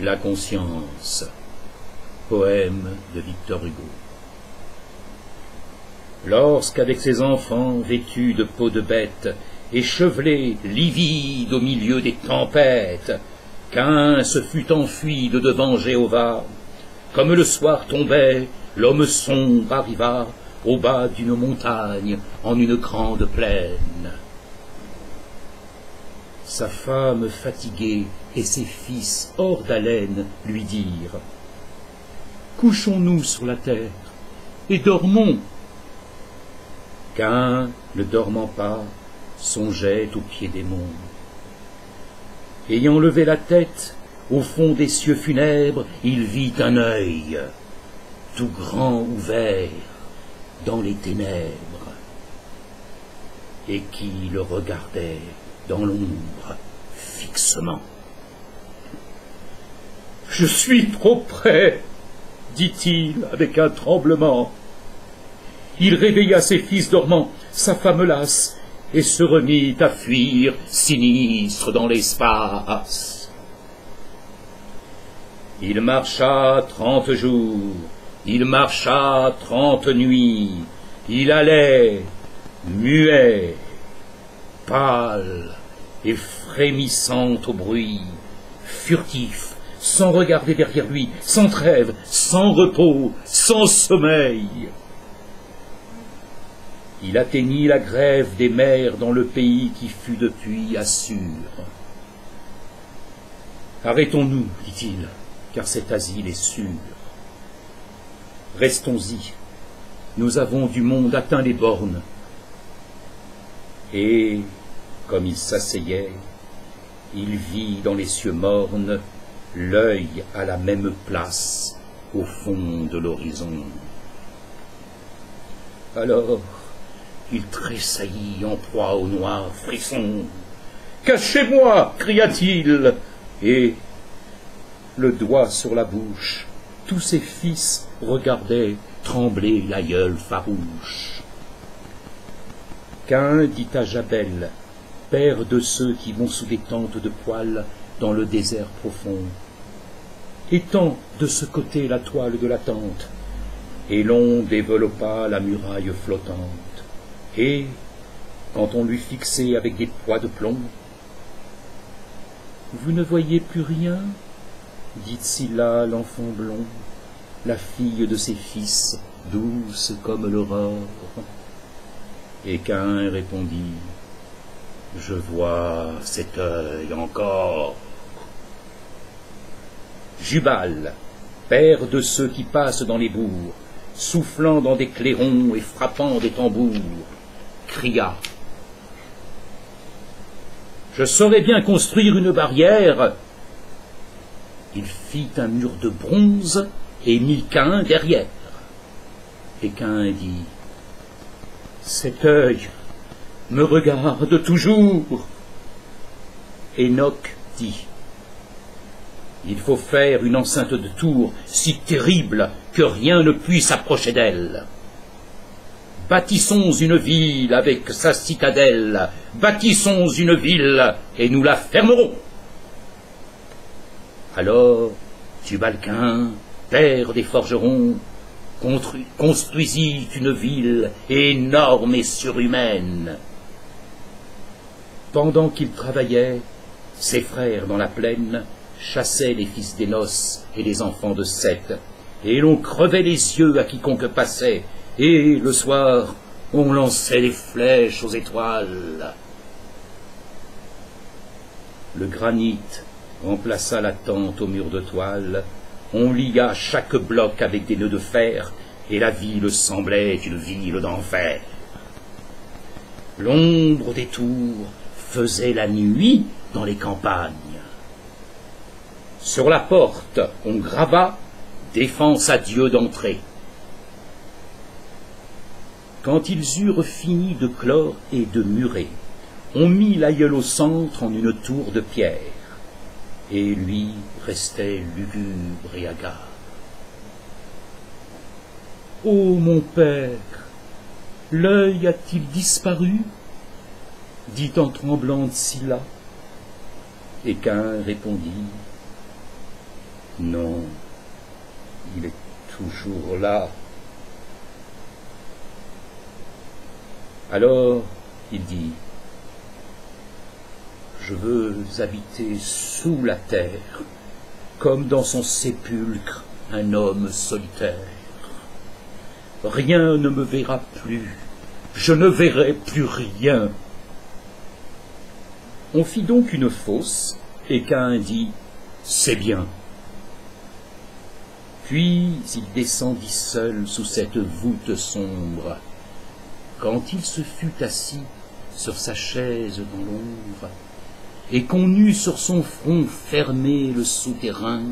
La conscience. Poème de Victor Hugo. Lorsqu'avec ses enfants vêtus de peau de bête, échevelés, livides au milieu des tempêtes, Caïn se fut enfui de devant Jéhovah. Comme le soir tombait, l'homme sombre arriva au bas d'une montagne, en une grande plaine. Sa femme fatiguée et ses fils hors d'haleine lui dirent: « Couchons-nous sur la terre et dormons. » Caïn, ne dormant pas, songeait au pied des monts. Ayant levé la tête, au fond des cieux funèbres, il vit un œil, tout grand ouvert, dans les ténèbres, et qui le regardait dans l'ombre fixement. « Je suis trop près, dit-il avec un tremblement. » Il réveilla ses fils dormants, sa femme lasse, et se remit à fuir sinistre dans l'espace. Il marcha 30 jours, il marcha 30 nuits, il allait, muet, pâle et frémissant au bruit, furtif, sans regarder derrière lui, sans trêve, sans repos, sans sommeil. Il atteignit la grève des mers dans le pays qui fut depuis Assur. « Arrêtons-nous, dit-il, car cet asile est sûr. Restons-y, nous avons du monde atteint les bornes. » Et, comme il s'asseyait, il vit dans les cieux mornes l'œil à la même place au fond de l'horizon. Alors, il tressaillit en proie au noir frisson. « Cachez-moi » cria-t-il, et, le doigt sur la bouche, tous ses fils regardaient trembler l'aïeul farouche. Caïn dit à Jabel, père de ceux qui vont sous des tentes de poils dans le désert profond: « Étends de ce côté la toile de la tente. » Et l'on développa la muraille flottante. Et, quand on l'eut fixé avec des poids de plomb: « Vous ne voyez plus rien ?» dit Tsilla, l'enfant blond, la fille de ses fils, douce comme l'aurore. Et Caïn répondit: « Je vois cet œil encore. » Jubal, père de ceux qui passent dans les bourgs, soufflant dans des clairons et frappant des tambours, cria: « Je saurais bien construire une barrière. » Il fit un mur de bronze et mit Caïn derrière. Et Caïn dit: « Cet œil me regarde toujours. » Enoch dit: « Il faut faire une enceinte de tours si terrible que rien ne puisse approcher d'elle. Bâtissons une ville avec sa citadelle, bâtissons une ville et nous la fermerons. » Alors Tubal-Caïn, père des forgerons, construisit une ville énorme et surhumaine. Pendant qu'il travaillait, ses frères dans la plaine chassaient les fils d'Énos et les enfants de Seth, et l'on crevait les yeux à quiconque passait, et le soir on lançait des flèches aux étoiles. Le granit remplaça la tente au mur de toile, on lia chaque bloc avec des nœuds de fer, et la ville semblait une ville d'enfer. L'ombre des tours faisait la nuit dans les campagnes. Sur la porte, on grava « Défense à Dieu d'entrer ». Quand ils eurent fini de clore et de murer, on mit l'aïeul au centre en une tour de pierre, et lui restait lugubre et hagard. « Ô mon père, l'œil a-t-il disparu ?» dit en tremblant Tsilla. Et Caïn répondit: Non, il est toujours là. Alors, il dit, je veux habiter sous la terre, comme dans son sépulcre un homme solitaire. Rien ne me verra plus, je ne verrai plus rien. On fit donc une fosse, et Caïn dit, c'est bien. Puis il descendit seul sous cette voûte sombre. Quand il se fut assis sur sa chaise dans l'ombre, et qu'on eut sur son front fermé le souterrain,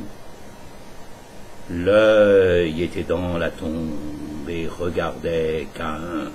l'œil était dans la tombe et regardait Caïn.